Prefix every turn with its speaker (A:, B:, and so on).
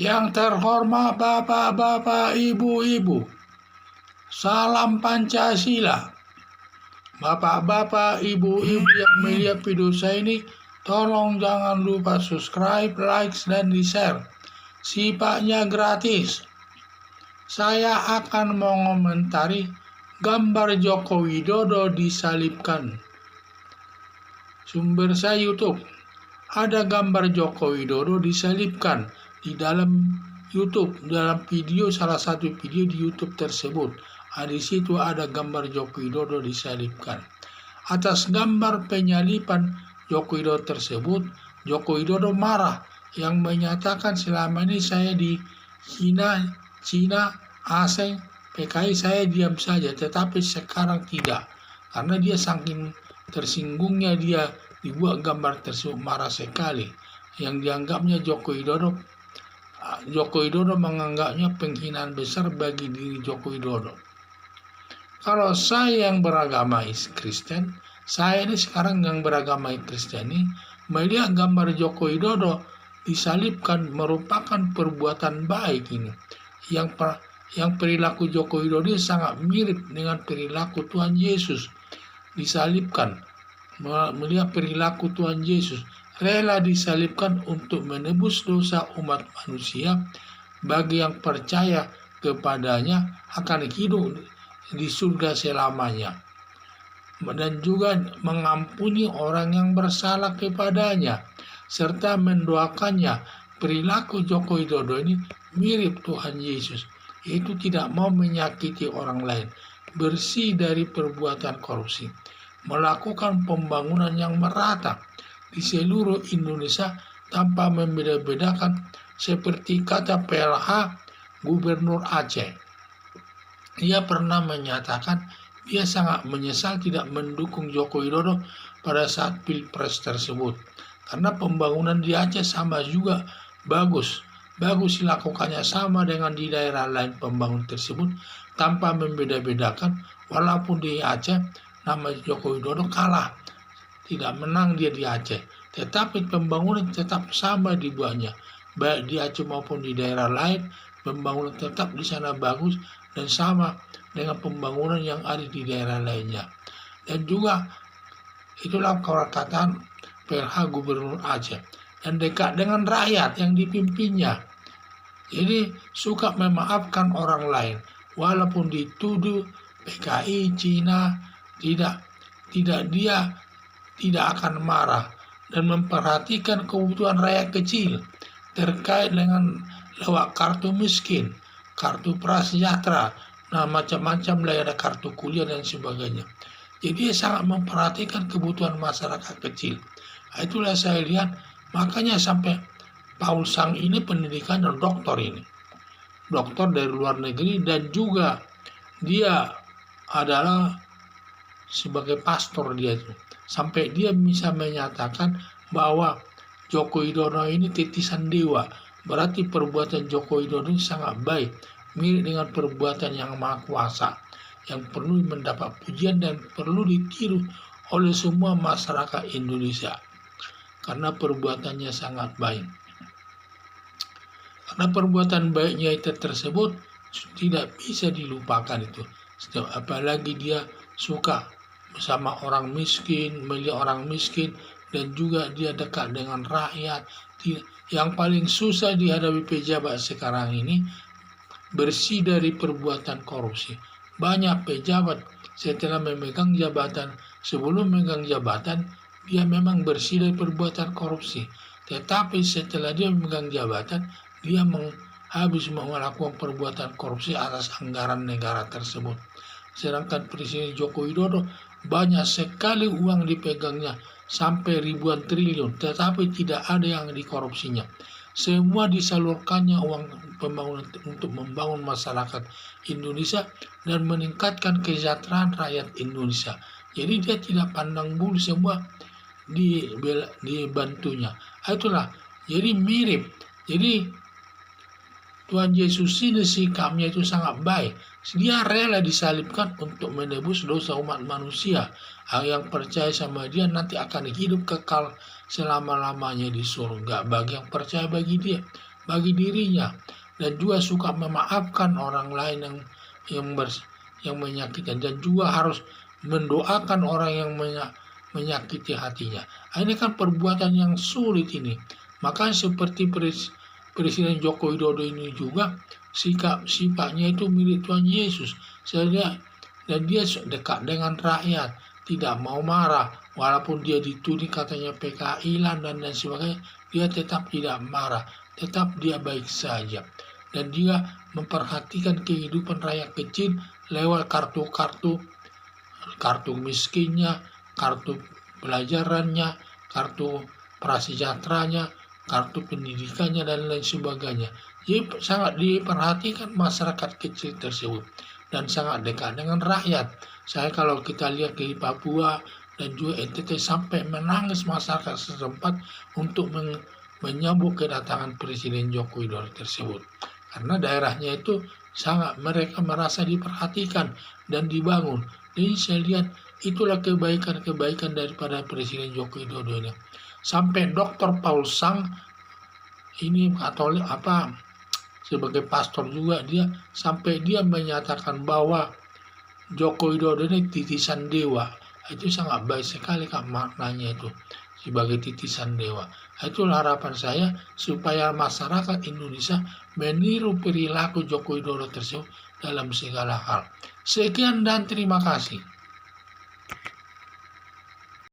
A: Yang terhormat Bapak-bapak, Ibu-ibu, salam Pancasila. Bapak-bapak, Ibu-ibu yang melihat video saya ini, tolong jangan lupa subscribe, like, dan di-share. Sifatnya gratis. Saya akan mengomentari gambar Joko Widodo disalibkan. Sumber saya YouTube. Ada gambar Joko Widodo disalibkan di dalam YouTube, dalam video, salah satu video di YouTube tersebut. Di situ ada gambar Joko Widodo disalibkan. Atas gambar penyaliban Joko Widodo tersebut, Joko Widodo marah yang menyatakan selama ini saya di Cina, asing, PKI saya diam saja, tetapi sekarang tidak. Karena dia saking tersinggungnya dia dibuat gambar tersebut, marah sekali. Yang dianggapnya Joko Widodo menganggapnya penghinaan besar bagi diri Joko Widodo. Kalau saya yang beragama Kristen, saya ini sekarang yang beragama Kristen ini, melihat gambar Joko Widodo disalibkan merupakan perbuatan baik ini. Yang perilaku Joko Widodo sangat mirip dengan perilaku Tuhan Yesus. Disalibkan, melihat perilaku Tuhan Yesus, rela disalibkan untuk menebus dosa umat manusia. Bagi yang percaya kepadanya akan hidup di surga selamanya, dan juga mengampuni orang yang bersalah kepadanya, serta mendoakannya. Perilaku Joko Widodo ini mirip Tuhan Yesus, yaitu tidak mau menyakiti orang lain, bersih dari perbuatan korupsi, melakukan pembangunan yang merata di seluruh Indonesia tanpa membeda-bedakan, seperti kata PLH Gubernur Aceh. Dia pernah menyatakan dia sangat menyesal tidak mendukung Joko Widodo pada saat Pilpres tersebut, karena pembangunan di Aceh sama juga bagus dilakukannya sama dengan di daerah lain pembangunan tersebut tanpa membeda-bedakan. Walaupun di Aceh nama Joko Widodo kalah, tidak menang dia di Aceh, tetapi pembangunan tetap sama dibuatnya, baik di Aceh maupun di daerah lain. Pembangunan tetap di sana bagus dan sama dengan pembangunan yang ada di daerah lainnya. Dan juga itulah perkataan PLH Gubernur Aceh, dan dekat dengan rakyat yang dipimpinnya. Jadi suka memaafkan orang lain walaupun dituduh PKI Cina, tidak dia tidak akan marah dan memperhatikan kebutuhan rakyat kecil terkait dengan lewat kartu miskin, kartu prasejahtera, macam-macam lah, ada kartu kuliah dan sebagainya. Jadi dia sangat memperhatikan kebutuhan masyarakat kecil. Itulah saya lihat, makanya sampai Paul Sang ini pendidikan doktor ini, doktor dari luar negeri, dan juga dia adalah sebagai pastor dia itu. Sampai dia bisa menyatakan bahwa Joko Widodo ini titisan dewa. Berarti perbuatan Joko Widodo ini sangat baik, mirip dengan perbuatan yang maha kuasa, yang perlu mendapat pujian dan perlu ditiru oleh semua masyarakat Indonesia, karena perbuatannya sangat baik. Karena perbuatan baiknya itu tersebut tidak bisa dilupakan itu. Apalagi dia suka bersama orang miskin, melihat orang miskin, dan juga dia dekat dengan rakyat. Yang paling susah dihadapi pejabat sekarang ini bersih dari perbuatan korupsi. Banyak pejabat setelah memegang jabatan, sebelum memegang jabatan, dia memang bersih dari perbuatan korupsi. Tetapi setelah dia memegang jabatan, dia habis melakukan perbuatan korupsi atas anggaran negara tersebut. Sedangkan Presiden Joko Widodo banyak sekali uang dipegangnya, sampai ribuan triliun, tetapi tidak ada yang dikorupsinya. Semua disalurkannya uang pembangunan untuk membangun masyarakat Indonesia dan meningkatkan kesejahteraan rakyat Indonesia. Jadi dia tidak pandang bulu, semua dibantunya. Itulah, jadi mirip. Jadi Tuhan Yesus ini sikapnya itu sangat baik. Dia rela disalibkan untuk menebus dosa umat manusia. Yang percaya sama dia nanti akan hidup kekal selama-lamanya di surga. Bagi yang percaya bagi dia. bagi dirinya, dan juga suka memaafkan orang lain yang menyakiti, dan juga harus mendoakan orang yang menyakiti hatinya. Ini kan perbuatan yang sulit ini. Maka seperti Presiden Joko Widodo ini juga sifatnya itu mirip Tuhan Yesus. Dan dia dekat dengan rakyat, tidak mau marah, walaupun dia dituding katanya PKI dan lain sebagainya, dia tetap tidak marah, tetap dia baik saja. Dan dia memperhatikan kehidupan rakyat kecil lewat kartu miskinnya, kartu pelajarannya, kartu prasejahteranya, kartu pendidikannya, dan lain sebagainya. Jadi sangat diperhatikan masyarakat kecil tersebut dan sangat dekat dengan rakyat. Saya kalau kita lihat di Papua dan juga NTT sampai menangis masyarakat setempat untuk menyambut kedatangan Presiden Joko Widodo tersebut. Karena daerahnya itu sangat mereka merasa diperhatikan dan dibangun. Jadi saya lihat itulah kebaikan daripada Presiden Joko Widodo ini. Sampai Dr. Paul Sang ini Katolik sebagai pastor juga, dia menyatakan bahwa Joko Widodo ini titisan dewa. Itu sangat baik sekali maknanya itu, sebagai titisan dewa. Itulah harapan saya supaya masyarakat Indonesia meniru perilaku Joko Widodo tersebut dalam segala hal. Sekian dan terima kasih.